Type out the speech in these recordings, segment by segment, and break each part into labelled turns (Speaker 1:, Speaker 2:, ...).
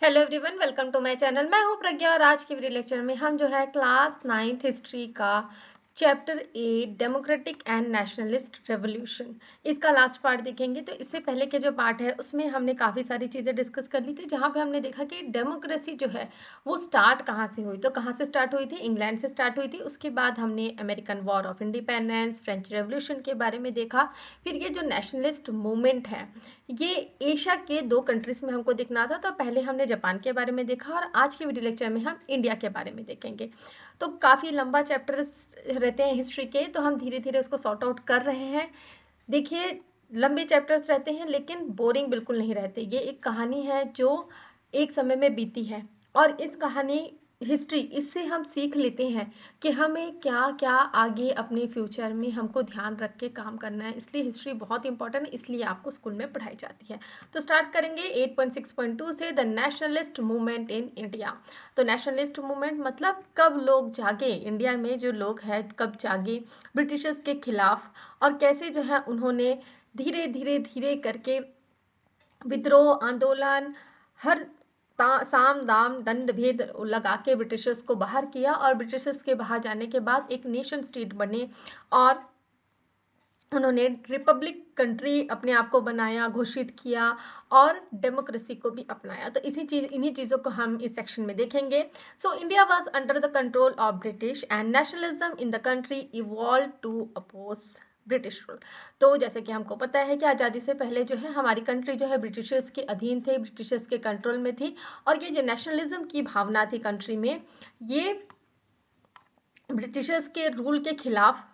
Speaker 1: Hello everyone, welcome to my channel. मैं हूं प्रज्ञा और आज के वीडियो लेक्चर में हम जो है क्लास 9th हिस्ट्री का chapter 8 democratic and nationalist revolution इसका लास्ट पार्ट देखेंगे। तो इससे पहले के जो पार्ट है उसमें हमने काफ़ी सारी चीज़ें डिस्कस कर ली थी, जहां पे हमने देखा कि डेमोक्रेसी जो है वो स्टार्ट कहाँ से हुई। तो कहाँ से स्टार्ट हुई थी? इंग्लैंड से स्टार्ट हुई थी। उसके बाद हमने American war of independence, French revolution के बारे में देखा। फिर ये जो नेशनलिस्ट मूवमेंट है ये एशिया के दो कंट्रीज में हमको दिखना था। तो पहले हमने जापान के बारे में देखा और आज के वीडियो लेक्चर में हम इंडिया के बारे में देखेंगे। तो काफ़ी लंबा चैप्टर्स रहते हैं हिस्ट्री के, तो हम धीरे धीरे उसको सॉर्ट आउट कर रहे हैं। देखिए, लंबे चैप्टर्स रहते हैं लेकिन बोरिंग बिल्कुल नहीं रहते। ये एक कहानी है जो एक समय में बीती है और इस कहानी हिस्ट्री इससे हम सीख लेते हैं कि हमें क्या क्या आगे अपने फ्यूचर में हमको ध्यान रख के काम करना है। इसलिए हिस्ट्री बहुत इंपॉर्टेंट है, इसलिए आपको स्कूल में पढ़ाई जाती है। तो स्टार्ट करेंगे 8.6.2 से, the nationalist movement in India. तो नेशनलिस्ट मूवमेंट मतलब कब लोग जागे, इंडिया में जो लोग हैं कब जागे ब्रिटिशर्स के खिलाफ, और कैसे जो है उन्होंने धीरे धीरे धीरे करके विद्रोह, आंदोलन, हर साम दाम दंड भेद लगा के ब्रिटिशर्स को बाहर किया। और ब्रिटिशर्स के बाहर जाने के बाद एक नेशन स्टेट बने और उन्होंने रिपब्लिक कंट्री अपने आप को बनाया, घोषित किया और डेमोक्रेसी को भी अपनाया। तो इन्हीं चीज़ों को हम इस सेक्शन में देखेंगे। So India was under the control of British and nationalism in the country evolve to oppose British rule. तो जैसे कि हमको पता है कि आज़ादी से पहले जो है हमारी कंट्री जो है ब्रिटिशर्स के अधीन थे, ब्रिटिशर्स के कंट्रोल में थी। और ये जो नेशनलिज्म की भावना थी कंट्री में, ये ब्रिटिशर्स के रूल के खिलाफ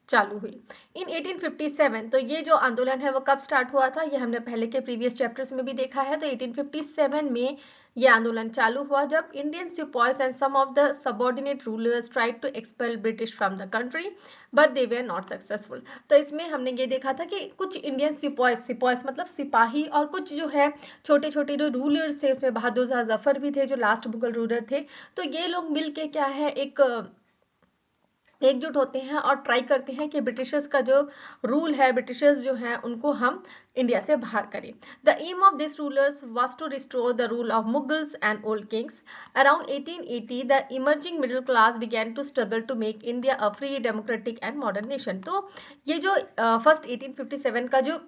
Speaker 1: चालू हुई इन 1857। तो ये जो आंदोलन है वो कब स्टार्ट हुआ था, ये हमने पहले के प्रीवियस चैप्टर्स में भी देखा है। तो 1857 में ये आंदोलन चालू हुआ जब Indian sipahis and some of the subordinate rulers tried to expel British from the country but they were not successful. तो इसमें हमने ये देखा था कि कुछ इंडियन सिपाहीज मतलब सिपाही, और कुछ जो है छोटे छोटे जो रूलर्स थे, उसमें बहादुर शाह जफर भी थे जो लास्ट मुगल रूलर थे। तो ये लोग मिल के क्या है एकजुट होते हैं और ट्राई करते हैं कि ब्रिटिशर्स का जो रूल है, ब्रिटिशर्स जो हैं उनको हम इंडिया से बाहर करें। The aim of this rulers was to restore the rule of Mughals and old kings. Around 1880 the emerging middle class began to struggle to make India a free, democratic and modern nation. तो ये जो first 1857 का जो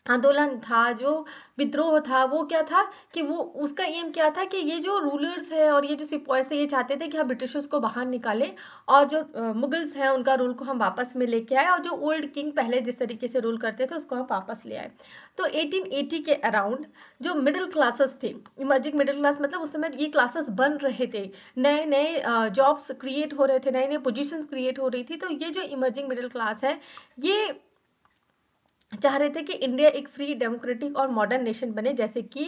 Speaker 1: आंदोलन था, जो विद्रोह था, वो क्या था कि वो उसका एम क्या था कि ये जो रूलर्स है और ये जो सिपाही है ये चाहते थे कि हम ब्रिटिशर्स को बाहर निकालें और जो मुगल्स हैं उनका रूल को हम वापस में लेके आए, और जो ओल्ड किंग पहले जिस तरीके से रूल करते थे उसको हम वापस ले आए। तो 1880 के अराउंड जो मिडिल क्लासेस थे, इमर्जिंग मिडिल क्लास मतलब उस समय ये क्लासेस बन रहे थे, नए नए जॉब्स क्रिएट हो रहे थे, नए नए पोजिशन क्रिएट हो रही थी। तो ये जो इमर्जिंग मिडिल क्लास है ये चाह रहे थे कि इंडिया एक फ्री, डेमोक्रेटिक और मॉडर्न नेशन बने, जैसे कि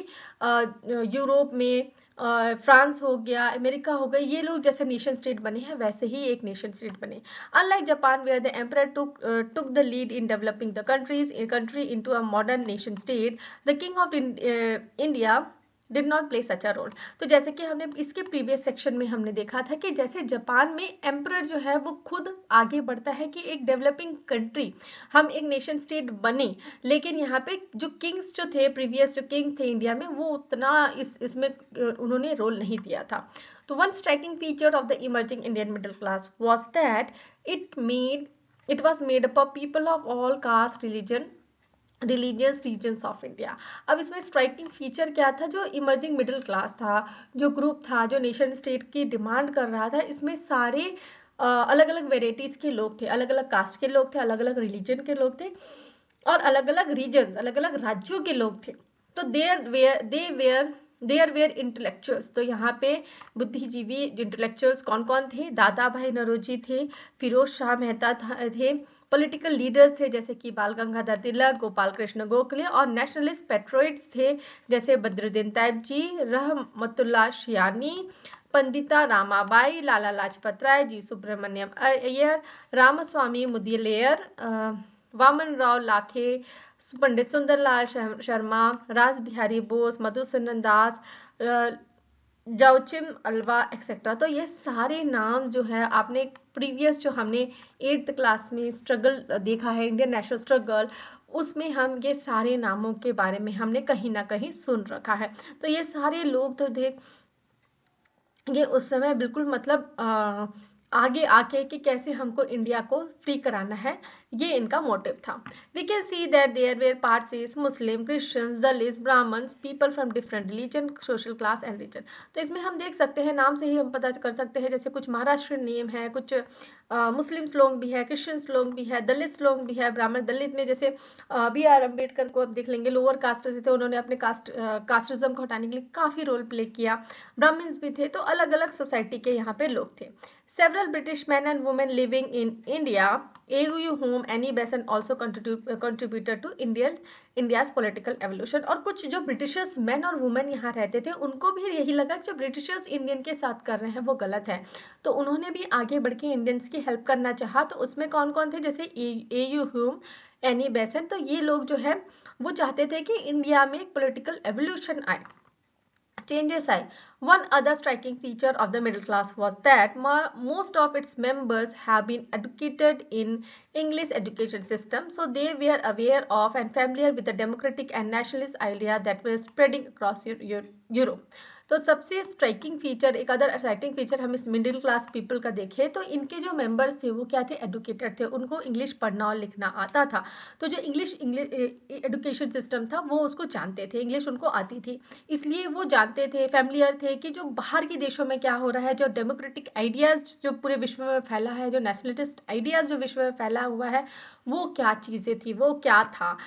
Speaker 1: यूरोप में फ्रांस हो गया, अमेरिका हो गया, ये लोग जैसे नेशन स्टेट बने हैं वैसे ही एक नेशन स्टेट बने। Unlike Japan where the emperor took the lead in developing the country into a modern nation state, the king of India did not play such a role। तो जैसे कि हमने इसके प्रीवियस सेक्शन में हमने देखा था कि जैसे जापान में एम्परर जो है वो खुद आगे बढ़ता है कि एक डेवलपिंग कंट्री, हम एक नेशन स्टेट बने, लेकिन यहाँ पे जो किंग्स जो थे, प्रीवियस जो किंग थे इंडिया में, वो उतना इसमें उन्होंने रोल नहीं दिया था। तो one striking feature of the emerging Indian middle class was that it was made up of people of all caste, religious regions of India. अब इसमें स्ट्राइकिंग फीचर क्या था, जो इमर्जिंग मिडिल क्लास था, जो ग्रुप था, जो नेशन स्टेट की डिमांड कर रहा था, इसमें सारे अलग अलग वेराइटीज़ के लोग थे, अलग अलग कास्ट के लोग थे, अलग अलग रिलीजन के लोग थे और अलग अलग रीजन्स, अलग अलग राज्यों के लोग थे। तो देयर वेयर इंटेलेक्चुअल्स। तो यहाँ पे बुद्धिजीवी इंटेलेक्चुअल्स कौन कौन थे? दादा भाई नौरोजी थे, फिरोज शाह मेहता थे, पॉलिटिकल लीडर्स थे जैसे कि बाल गंगाधर तिलक, गोपाल कृष्ण गोखले, और नेशनलिस्ट पेट्रोइट्स थे जैसे बद्रुद्दीन तैयब जी, रहमतुल्लाह शियानी, पंडिता रामाबाई, लाला लाजपत राय, जी सुब्रमण्यम अय्यर, रामास्वामी मुदलियार, वामन राव लाखे, पंडित सुंदरलाल शर्मा, राज बिहारी बोस, मधुसूदन दास, जोचिम अल्वा एक्सेट्रा। तो ये सारे नाम जो है आपने प्रीवियस जो हमने 8th क्लास में स्ट्रगल देखा है, इंडियन नेशनल स्ट्रगल, उसमें हम ये सारे नामों के बारे में हमने कहीं ना कहीं सुन रखा है। तो ये सारे लोग तो थे, ये उस समय बिल्कुल मतलब आगे आके कि कैसे हमको इंडिया को फ्री कराना है, ये इनका मोटिव था। We can see that there were Parsis, Muslim, Christians, Dalit, Brahmins, people from different religion, social class and region. तो इसमें हम देख सकते हैं, नाम से ही हम पता कर सकते हैं, जैसे कुछ महाराष्ट्र नेम है, कुछ मुस्लिम्स लोग भी है, क्रिश्चियंस लोग भी है, दलित लोग भी है, ब्राह्मण। दलित में जैसे बी.आर. अम्बेडकर को अब देख लेंगे, लोअर कास्ट से थे, उन्होंने अपने कास्टिज्म को हटाने के लिए काफी रोल प्ले किया। ब्राह्मण्स भी थे, तो अलग अलग सोसाइटी के यहाँ पे लोग थे। Several British men and women living in India, AU whom Annie Besant also contributed to India's political evolution। और कुछ जो ब्रिटिशर्स मैन और वुमेन यहाँ रहते थे, उनको भी यही लगा कि जो ब्रिटिशर्स इंडियन के साथ कर रहे हैं वो गलत है, तो उन्होंने भी आगे बढ़ के इंडियंस की हेल्प करना चाहा। तो उसमें कौन कौन थे, जैसे AU whom एनी बेसेंट। तो ये लोग जो है वो चाहते थे कि इंडिया में एक पॉलिटिकल एवोल्यूशन आए, changes आए। One other striking feature of the middle class was that most of its members have been educated in English education system, so they were aware of and familiar with the democratic and nationalist idea that were spreading across Europe। तो सबसे striking feature, एक other striking feature हम इस middle class people का देखें तो इनके जो मेंबर्स थे वो क्या थे, एडुकेटेड थे, उनको इंग्लिश पढ़ना और लिखना आता था। तो जो इंग्लिश एडुकेशन सिस्टम था वो उसको जानते थे, इंग्लिश उनको आती थी, इसलिए वो जानते थे, फैमिलियर थे कि जो बाहर के देशों में क्या हो रहा है, जो डेमोक्रेटिक आइडियाज जो पूरे विश्व में फैला है, जो नेशनलिस्ट आइडियाज जो विश्व में फैला हुआ है, वो क्या चीज़ें थी, वो क्या था,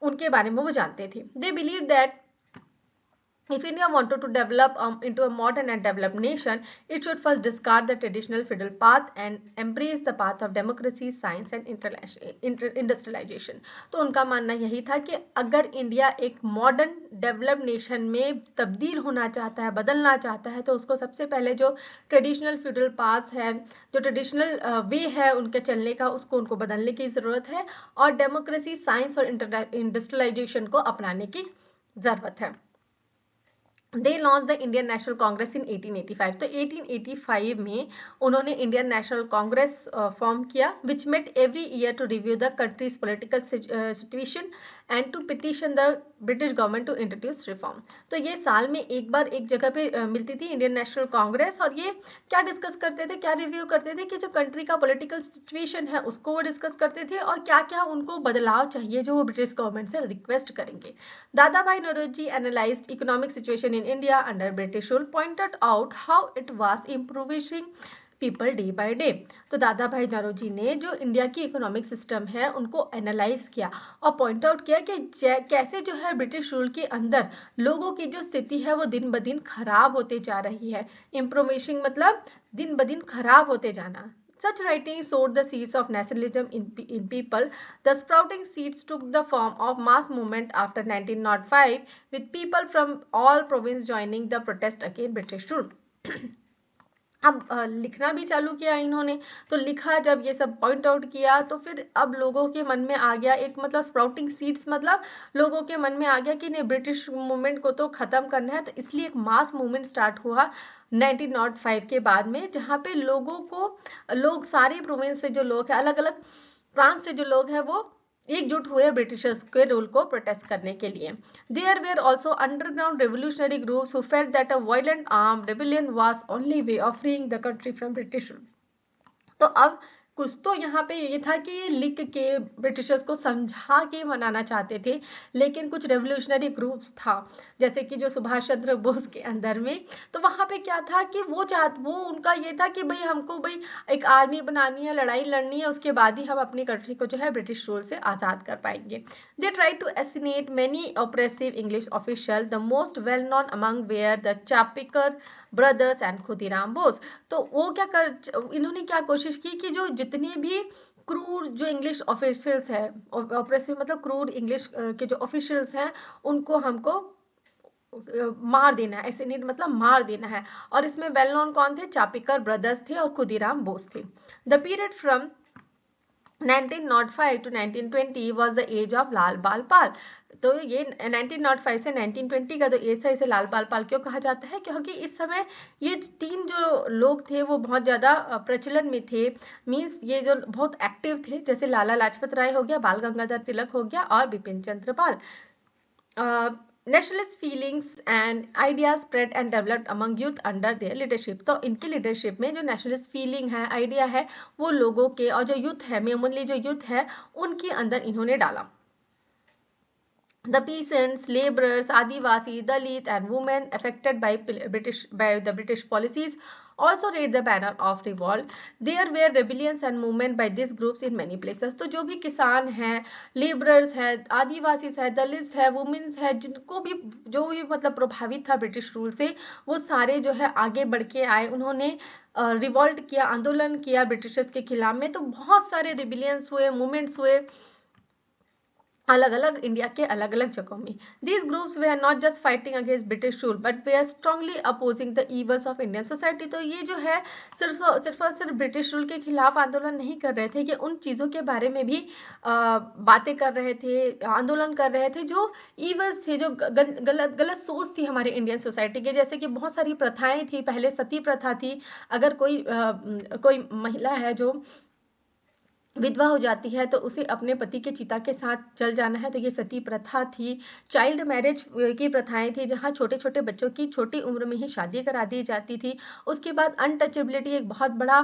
Speaker 1: उनके बारे में वो जानते थे। They believe that if India wanted to develop into a modern and developed nation, it should first discard the traditional feudal path and embrace the path of democracy, science and industrialization। तो उनका मानना यही था कि अगर India एक modern developed nation में तब्दील होना चाहता है, बदलना चाहता है, तो उसको सबसे पहले जो ट्रेडिशनल फ्यूडल पाथ है, जो ट्रेडिशनल वे है उनके चलने का, उसको उनको बदलने की ज़रूरत है, और डेमोक्रेसी, साइंस और इंडस्ट्रियलाइजेशन को अपनाने की ज़रूरत है। They launched the Indian National Congress in 1885। तो 1885 में उन्होंने इंडियन नेशनल कांग्रेस फॉर्म किया, which met every year to review the country's political situation and to petition the British government to introduce reform। तो ये साल में एक बार एक जगह पे मिलती थी इंडियन नेशनल कांग्रेस, और ये क्या डिस्कस करते थे, क्या रिव्यू करते थे कि जो कंट्री का पॉलिटिकल सिचुएशन है उसको वो डिस्कस करते थे, और क्या क्या उनको बदलाव चाहिए जो वो ब्रिटिश गवर्नमेंट से रिक्वेस्ट करेंगे। Dadabhai Naoroji analysed economic situation in India under British rule, pointed out how it was improving people day by day। तो दादा भाई नौरोजी ने जो इंडिया की इकोनॉमिक सिस्टम है उनको एनालाइज किया और पॉइंट आउट किया कि कैसे जो है ब्रिटिश रूल के अंदर लोगों की जो स्थिति है वो दिन ब दिन खराब होते जा रही है। इम्प्रोवेशन मतलब दिन ब दिन खराब होते जाना। Such writing sowed the seeds of nationalism in people. The sprouting seeds took the form of mass movement after 1905, with people from all provinces joining the protest against British rule। अब लिखना भी चालू किया इन्होंने, तो लिखा जब ये सब पॉइंट आउट किया तो फिर अब लोगों के मन में आ गया एक मतलब स्प्राउटिंग सीड्स, मतलब लोगों के मन में आ गया कि नहीं ब्रिटिश मूवमेंट को तो ख़त्म करना है। तो इसलिए एक मास मूवमेंट स्टार्ट हुआ 1905 के बाद में, जहाँ पे लोग सारे प्रोविंस से जो लोग हैं, अलग अलग प्रांत से जो लोग हैं वो एकजुट हुए ब्रिटिशर्स के रूल को प्रोटेस्ट करने के लिए। There were also underground revolutionary groups who felt that a violent arm rebellion was only way of freeing the country from British rule. तो अब कुछ तो यहाँ पे ये था कि ये लिख के ब्रिटिशर्स को समझा के मनाना चाहते थे, लेकिन कुछ रेवोल्यूशनरी ग्रुप्स था जैसे कि जो सुभाष चंद्र बोस के अंदर में, तो वहाँ पे क्या था कि वो उनका ये था कि भाई हमको भाई एक आर्मी बनानी है, लड़ाई लड़नी है, उसके बाद ही हम अपनी कंट्री को जो है ब्रिटिश रूल से आज़ाद कर पाएंगे। They try to assassinate many oppressive English official, the most well known among were the Chapekar brothers and Khudiram Bose. तो वो इन्होंने क्या कोशिश की कि जो जितने भी क्रूर जो इंग्लिश ऑफिशियल्स है, ऑपरेसिव मतलब क्रूर इंग्लिश के जो ऑफिशियल्स हैं, उनको हमको मार देना है, एसिनेट मतलब मार देना है। और इसमें वेल नोन कौन थे, चापिकर ब्रदर्स थे और खुदीराम बोस थे। The period from 1905 to 1920 was the age of लाल बाल पाल। तो ये 1905 से 1920 का तो एज था, इसे लाल बाल पाल क्यों कहा जाता है, क्योंकि इस समय ये तीन जो लोग थे वो बहुत ज़्यादा प्रचलन में थे, मीन्स ये जो बहुत एक्टिव थे, जैसे लाला लाजपत राय हो गया, बाल गंगाधर तिलक हो गया और Bipin Chandra Pal. Nationalist feelings and ideas spread and developed among youth under their leadership. तो इनके लीडरशिप में जो नेशनलिस्ट फीलिंग है, आइडिया है, वो लोगों के और जो यूथ है, मेमोनली जो यूथ है, उनके अंदर इन्होंने डाला। The peasants, laborers, Adivasi, Dalit, and women affected by the British policies also raised the banner of revolt. There were rebellions and movement by these groups in many places. तो जो भी किसान हैं, लेबरर्स हैं, आदिवासी है, दलित है, वुमेन्स है, जिनको भी जो भी मतलब प्रभावित था ब्रिटिश रूल से, वो सारे जो है आगे बढ़ के आए, उन्होंने रिवॉल्ट किया, आंदोलन किया ब्रिटिशर्स के खिलाफ में। तो बहुत सारे रिबिलियंस हुए, मूवमेंट्स हुए अलग अलग इंडिया के अलग अलग जगहों में। These groups were not just fighting against British rule but were strongly opposing the evils of Indian society। तो ये जो है सिर्फ और सिर्फ ब्रिटिश रूल के खिलाफ आंदोलन नहीं कर रहे थे, ये उन चीज़ों के बारे में भी बातें कर रहे थे, आंदोलन कर रहे थे जो ईवल्स थे, जो गलत गलत सोच थी हमारे इंडियन सोसाइटी के। जैसे कि बहुत सारी प्रथाएं थी, पहले सती प्रथा थी, अगर कोई महिला है जो विधवा हो जाती है तो उसे अपने पति के चिता के साथ चल जाना है, तो ये सती प्रथा थी। चाइल्ड मैरिज की प्रथाएं थी, जहाँ छोटे छोटे बच्चों की छोटी उम्र में ही शादी करा दी जाती थी। उसके बाद अनटचेबिलिटी एक बहुत बड़ा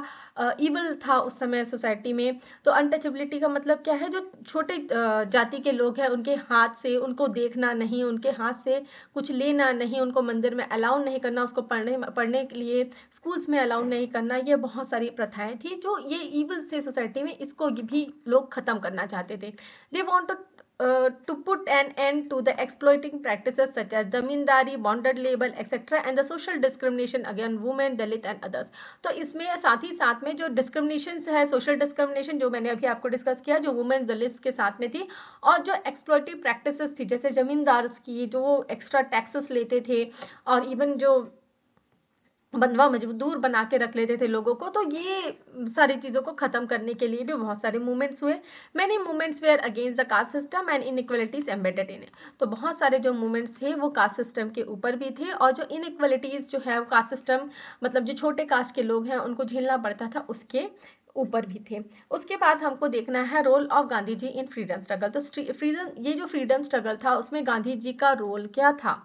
Speaker 1: इवल था उस समय सोसाइटी में। तो अनटचेबिलिटी का मतलब क्या है, जो छोटे जाति के लोग हैं उनके हाथ से उनको देखना नहीं, उनके हाथ से कुछ लेना नहीं, उनको मंदिर में अलाउ नहीं करना, उसको पढ़ने के लिए स्कूल्स में अलाउ नहीं करना, ये बहुत सारी प्रथाएं थी जो ये इवल्स थे सोसाइटी में, इसको भी लोग खत्म करना चाहते थे। They want to put an end to the exploiting practices such as zamindari, bonded labor, etc. and the social discrimination against women, Dalit and others। तो इसमें साथ ही साथ में जो डिस्क्रिमिनेशन है, सोशल डिस्क्रिमिनेशन जो मैंने अभी आपको डिस्कस किया, जो वुमेन्स दलित के साथ में थी, और जो एक्सप्लॉइटिव प्रैक्टिसेस थी, जैसे जमींदार की जो एक्स्ट्रा टैक्सेस लेते थे और इवन जो बंधवा मजदूर बना के रख लेते थे लोगों को, तो ये सारी चीज़ों को ख़त्म करने के लिए भी बहुत सारे मूवमेंट्स हुए। Many movements were against the caste system and inequalities embedded in. तो बहुत सारे जो मूवमेंट्स थे वो कास्ट सिस्टम के ऊपर भी थे, और जो इनइक्वलिटीज़ जो है कास्ट सिस्टम मतलब जो छोटे कास्ट के लोग हैं उनको झेलना पड़ता था, उसके ऊपर भी थे। उसके बाद हमको देखना है role of Gandhi ji in freedom struggle. तो ये जो फ्रीडम स्ट्रगल था उसमें गांधी जी का रोल क्या था।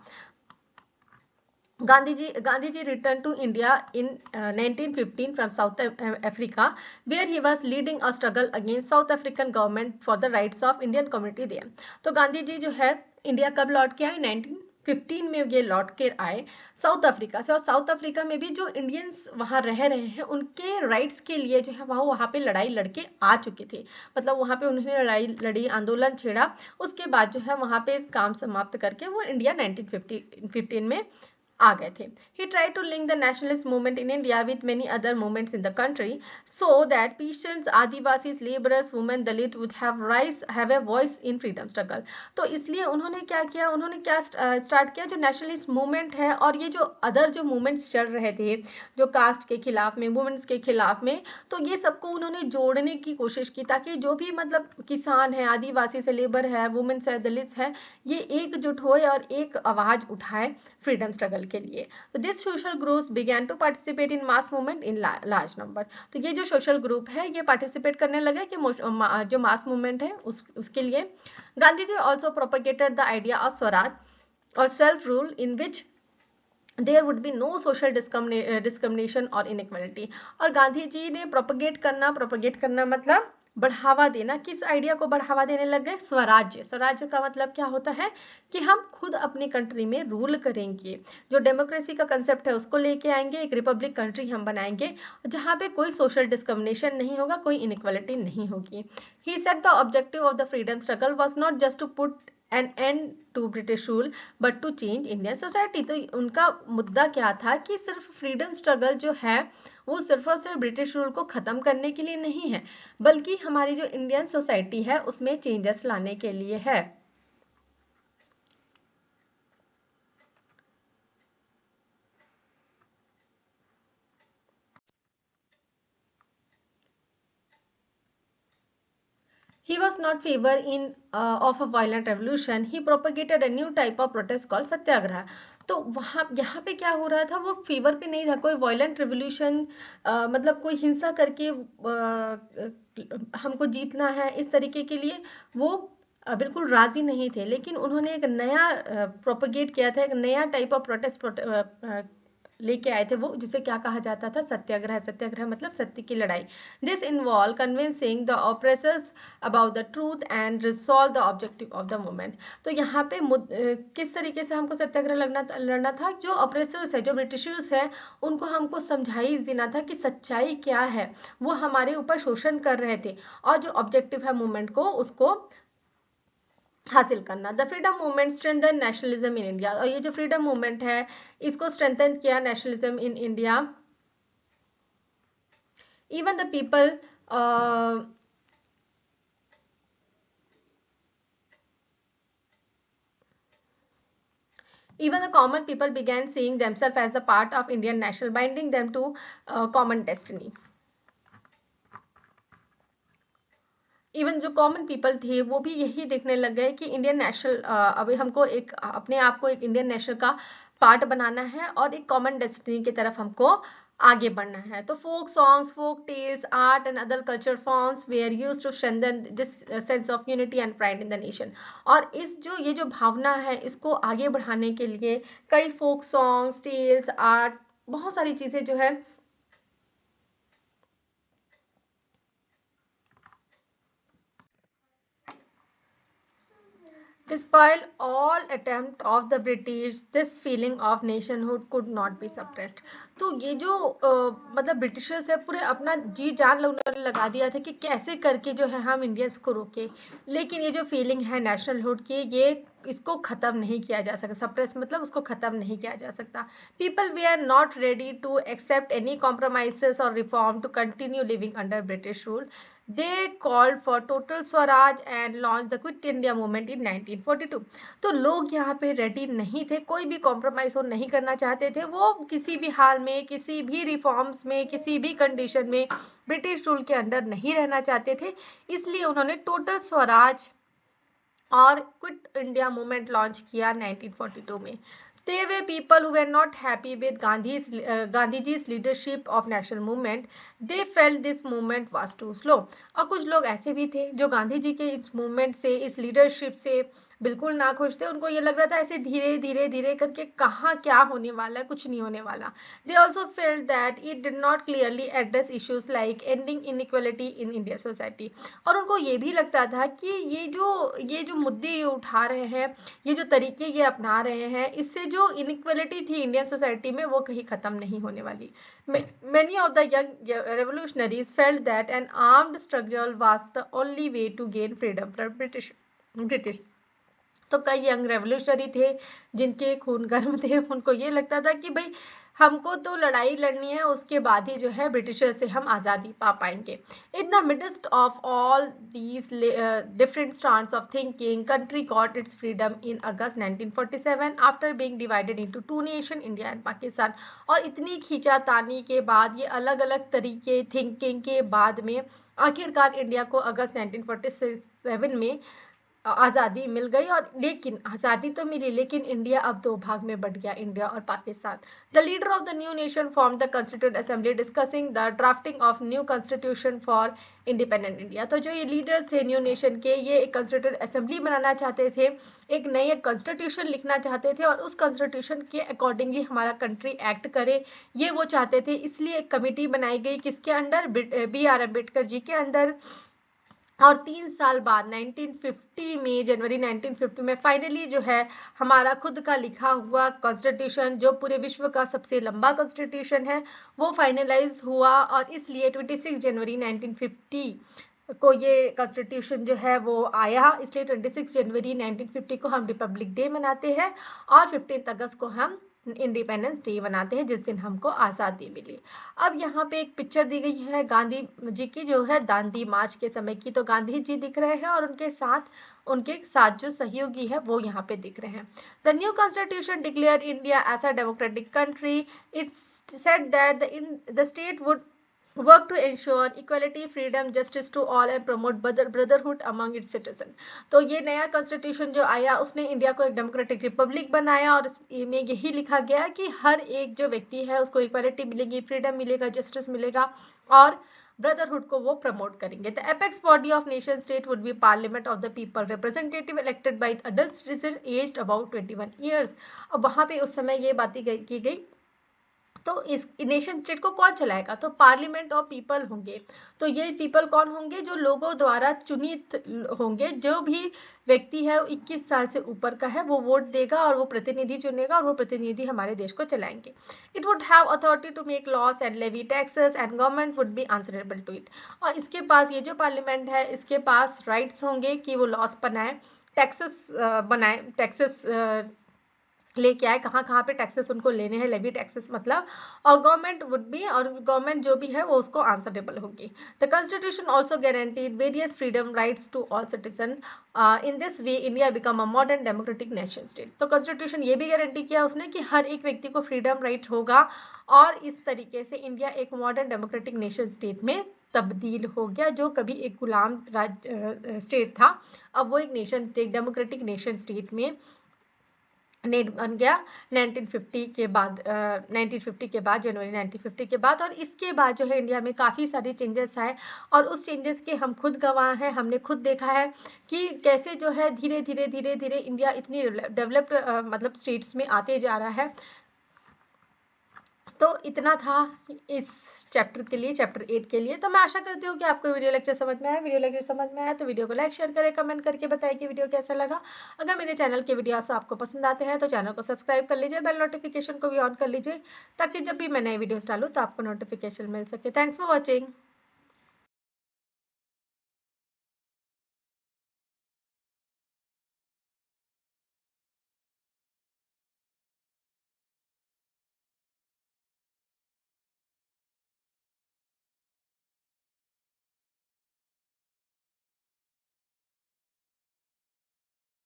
Speaker 1: Gandhiji returned to India in 1915 from South Africa, where he was leading a struggle against South African government for the rights of Indian community there। तो गांधी जी जो है इंडिया कब लौट के आए, 1915 में ये लौट के आए साउथ अफ्रीका से। और साउथ अफ्रीका में भी जो इंडियंस वहाँ रह रहे हैं उनके राइट्स के लिए जो है वहाँ पे लड़ाई लड़के आ चुके थे, मतलब वहाँ पे उन्होंने लड़ाई लड़ी, आंदोलन छेड़ा। उसके बाद जो है वहाँ पे काम समाप्त करके वो इंडिया 1915 में आ गए थे। He tried to link the nationalist movement in India with many other movements in the country so that peasants, Adivasis, laborers, women, Dalit would have a voice in freedom struggle। तो इसलिए उन्होंने क्या किया, उन्होंने क्या स्टार्ट किया, जो nationalist movement है और ये जो अदर जो मूवमेंट्स चल रहे थे जो कास्ट के खिलाफ में, वुमेन्स के खिलाफ में, तो ये सबको उन्होंने जोड़ने की कोशिश की, ताकि जो भी मतलब किसान है, आदिवासी से लेबर है, वुमेन्स है, दलित है, ये एकजुट होए और एक आवाज उठाए फ्रीडम स्ट्रगल के लिए। तो this social groups began to participate in mass movement in large number. तो ये जो सोशल ग्रुप है ये पार्टिसिपेट करने लगे कि जो मास मूवमेंट है उसके लिए। Gandhi ji also propagated the idea of swaraj और self rule in which there would be no social discrimination और इनइक्वालिटी। और गांधी जी ने प्रोपगेट करना मतलब बढ़ावा देना, किस आइडिया को बढ़ावा देने लग गए, स्वराज्य। स्वराज्य का मतलब क्या होता है कि हम खुद अपनी कंट्री में रूल करेंगे, जो डेमोक्रेसी का कंसेप्ट है उसको लेके आएंगे, एक रिपब्लिक कंट्री हम बनाएंगे जहाँ पे कोई सोशल डिस्क्रिमिनेशन नहीं होगा, कोई इनइक्वालिटी नहीं होगी। He said the objective of the freedom struggle was not just to put an end to British rule but to change Indian society. तो उनका मुद्दा क्या था कि सिर्फ फ्रीडम स्ट्रगल जो है वो सिर्फ और सिर्फ ब्रिटिश रूल को ख़त्म करने के लिए नहीं है, बल्कि हमारी जो इंडियन सोसाइटी है उसमें चेंजेस लाने के लिए है। He was not favor in of a violent revolution. He propagated a new type of protest called सत्याग्रह. तो वहाँ यहाँ पे क्या हो रहा था, वो फेवर पे नहीं था, कोई वायलेंट रेवोल्यूशन मतलब कोई हिंसा करके हमको जीतना है इस तरीके के लिए वो बिल्कुल राजी नहीं थे, लेकिन उन्होंने एक नया प्रोपगेट किया था, एक नया टाइप ऑफ प्रोटेस्ट लेके आए थे वो, जिसे क्या कहा जाता था, सत्याग्रह. सत्याग्रह मतलब सत्य की लड़ाई. This involve convincing the oppressors about the truth and resolve the objective of the movement. तो यहाँ पे किस तरीके से हमको सत्याग्रह लड़ना था, जो ऑप्रेसर्स है, जो ब्रिटिशर्स है, उनको हमको समझाई देना था कि सच्चाई क्या है, वो हमारे ऊपर शोषण कर रहे थे, और जो ऑब्जेक्टिव है मूवमेंट को, उसको हासिल करना. The freedom movement strengthen nationalism in India. और ये जो फ्रीडम मूवमेंट है, इसको स्ट्रेंथन किया nationalism in India. Even the people even the common people began seeing themselves as a part of Indian national, binding them to common destiny. Even जो common people थे वो भी यही देखने लग गए कि इंडियन नेशनल, अभी हमको एक अपने आप को एक इंडियन नेशनल का पार्ट बनाना है और एक कॉमन डेस्टिनी की तरफ हमको आगे बढ़ना है. तो folk songs, folk tales, art and other culture forms were used to strengthen this sense of unity and pride in the nation. और ये जो भावना है, इसको आगे बढ़ाने के लिए कई फोक सॉन्ग्स, टेल्स, आर्ट, बहुत सारी चीज़ें जो है Despite all attempt of the British, this feeling of nationhood could not be suppressed. तो ये जो मतलब ब्रिटिशर्स है, पूरे अपना जी जान उन्होंने लगा दिया था कि कैसे करके जो है हम इंडियंस को रोके, लेकिन ये जो फीलिंग है नेशनलहुड की, ये इसको ख़त्म नहीं किया जा सकता. सप्रेस मतलब उसको ख़त्म नहीं किया जा सकता. People we are not ready to accept any compromises और reform to continue living under British rule. They called for total Swaraj and launched the Quit India movement in 1942. तो लोग यहाँ पे रेडी नहीं थे, कोई भी कॉम्प्रोमाइज वो नहीं करना चाहते थे. वो किसी भी हाल में, किसी भी रिफॉर्म्स में, किसी भी कंडीशन में ब्रिटिश रूल के अंडर नहीं रहना चाहते थे. इसलिए उन्होंने टोटल स्वराज और क्विट इंडिया मूवमेंट लॉन्च किया 1942 में. They were people who were not happy with Gandhiji's leadership of national movement. They felt this movement was too slow. और कुछ लोग ऐसे भी थे जो गांधी जी के इस मूवमेंट से, इस लीडरशिप से बिल्कुल ना खुश थे. उनको ये लग रहा था ऐसे धीरे धीरे धीरे करके कहाँ क्या होने वाला है, कुछ नहीं होने वाला. They also felt that it did not clearly address issues like ending inequality in Indian society. और उनको ये भी लगता था कि ये जो मुद्दे ये उठा रहे हैं, ये जो तरीके ये अपना रहे हैं, इससे जो इनइक्वलिटी थी इंडियन सोसाइटी में वो कहीं ख़त्म नहीं होने वाली. Many of the young revolutionaries felt that an armed struggle was the only way to gain freedom from British. तो कई यंग रेवोल्यूशनरी थे जिनके खून गर्म थे. उनको ये लगता था कि भाई हमको तो लड़ाई लड़नी है, उसके बाद ही जो है ब्रिटिशर से हम आज़ादी पा पाएंगे. In the midst of all these different stands of thinking, country got its freedom in August 1947 after being divided into two nation, India and Pakistan. और इतनी खींचातानी के बाद, ये अलग अलग तरीके थिंकिंग के बाद में आखिरकार इंडिया को अगस्त 1947 में आज़ादी मिल गई. और लेकिन आज़ादी तो मिली, लेकिन इंडिया अब दो भाग में बट गया, इंडिया और Pakistan. The leader of the new nation form the constituent assembly discussing the drafting of new constitution for independent India. तो जो ये लीडर्स थे न्यू नेशन के, ये एक कॉन्स्टिट्यूंट असेंबली बनाना चाहते थे, एक नए कॉन्स्टिट्यूशन लिखना चाहते थे, और उस कॉन्स्टिट्यूशन के अकॉर्डिंगली हमारा कंट्री एक्ट करे, ये वो चाहते थे. इसलिए एक कमेटी बनाई गई, किसके अंडर, BR अम्बेडकर जी के अंदर. और 3 साल बाद 1950 में, जनवरी 1950 में फाइनली जो है हमारा खुद का लिखा हुआ कॉन्स्टिट्यूशन, जो पूरे विश्व का सबसे लंबा कॉन्स्टिट्यूशन है, वो फाइनलाइज हुआ. और इसलिए 26 जनवरी 1950 को ये कॉन्स्टिट्यूशन जो है वो आया. इसलिए 26 जनवरी 1950 को हम रिपब्लिक डे मनाते हैं, और 15 अगस्त को हम इंडिपेंडेंस डे मनाते हैं, जिस दिन हमको आज़ादी मिली. अब यहाँ पे एक पिक्चर दी गई है गांधी जी की, जो है दांडी मार्च के समय की. तो गांधी जी दिख रहे हैं, और उनके साथ जो सहयोगी है वो यहाँ पे दिख रहे हैं. The new constitution declare India as a democratic country. It's said that the state would work to ensure equality, freedom, justice to all and promote brotherhood among its citizens। तो ये नया कॉन्स्टिट्यूशन जो आया उसने इंडिया को एक democratic Republic बनाया और इसमें यही लिखा गया कि हर एक जो व्यक्ति है उसको इक्वालिटी मिलेगी, फ्रीडम मिलेगा, जस्टिस मिलेगा और ब्रदरहुड को वो प्रमोट करेंगे। The apex body of nation state would be parliament of the people representative elected by adult citizen aged about 21 years. अब वहाँ पे उस समय ये बातें की गई। तो इस नेशन स्टेट को कौन चलाएगा? तो पार्लियामेंट ऑफ पीपल होंगे। तो ये पीपल कौन होंगे? जो लोगों द्वारा चुनित होंगे। जो भी व्यक्ति है 21 साल से ऊपर का है वो वोट देगा और वो प्रतिनिधि चुनेगा और वो प्रतिनिधि हमारे देश को चलाएंगे। It would have authority to make laws and levy taxes and government would be answerable to it. और इसके पास ये जो पार्लियामेंट है इसके पास राइट्स होंगे कि वो लॉस बनाए, टैक्सेस बनाए, टैक्सेस लेके आए, कहाँ कहाँ पे टैक्सेस उनको लेने हैं, लेवी टैक्सेस मतलब, और गवर्नमेंट वुड बी, और गवर्नमेंट जो भी है वो उसको आंसरेबल होगी। The constitution also guaranteed various freedom rights to all citizen. In this way India become a modern democratic nation state. तो कॉन्स्टिट्यूशन ये भी गारंटी किया उसने कि हर एक व्यक्ति को फ्रीडम राइट होगा और इस तरीके से इंडिया एक मॉडर्न डेमोक्रेटिक नेशन स्टेट में तब्दील हो गया। जो कभी एक गुलाम स्टेट था अब वो एक nation state, democratic nation state में नेट बन गया 1950 के बाद, 1950 के बाद, जनवरी 1950 के बाद। और इसके बाद जो है इंडिया में काफ़ी सारे चेंजेस आए और उस चेंजेस के हम खुद गवाह हैं। हमने खुद देखा है कि कैसे जो है धीरे धीरे धीरे धीरे इंडिया इतनी डेवलप्ड मतलब स्टेट्स में आते जा रहा है। तो इतना था इस चैप्टर के लिए, चैप्टर 8 के लिए। तो मैं आशा करती हूँ कि आपको वीडियो लेक्चर समझ में आया। वीडियो लेक्चर समझ में आया तो वीडियो को लाइक शेयर करें, कमेंट करके बताएं कि वीडियो कैसा लगा। अगर मेरे चैनल के वीडियोस आपको पसंद आते हैं तो चैनल को सब्सक्राइब कर लीजिए, बेल नोटिफिकेशन को भी ऑन कर लीजिए ताकि जब भी मैं नए वीडियोस डालूँ तो आपको नोटिफिकेशन मिल सके। Thanks for watching.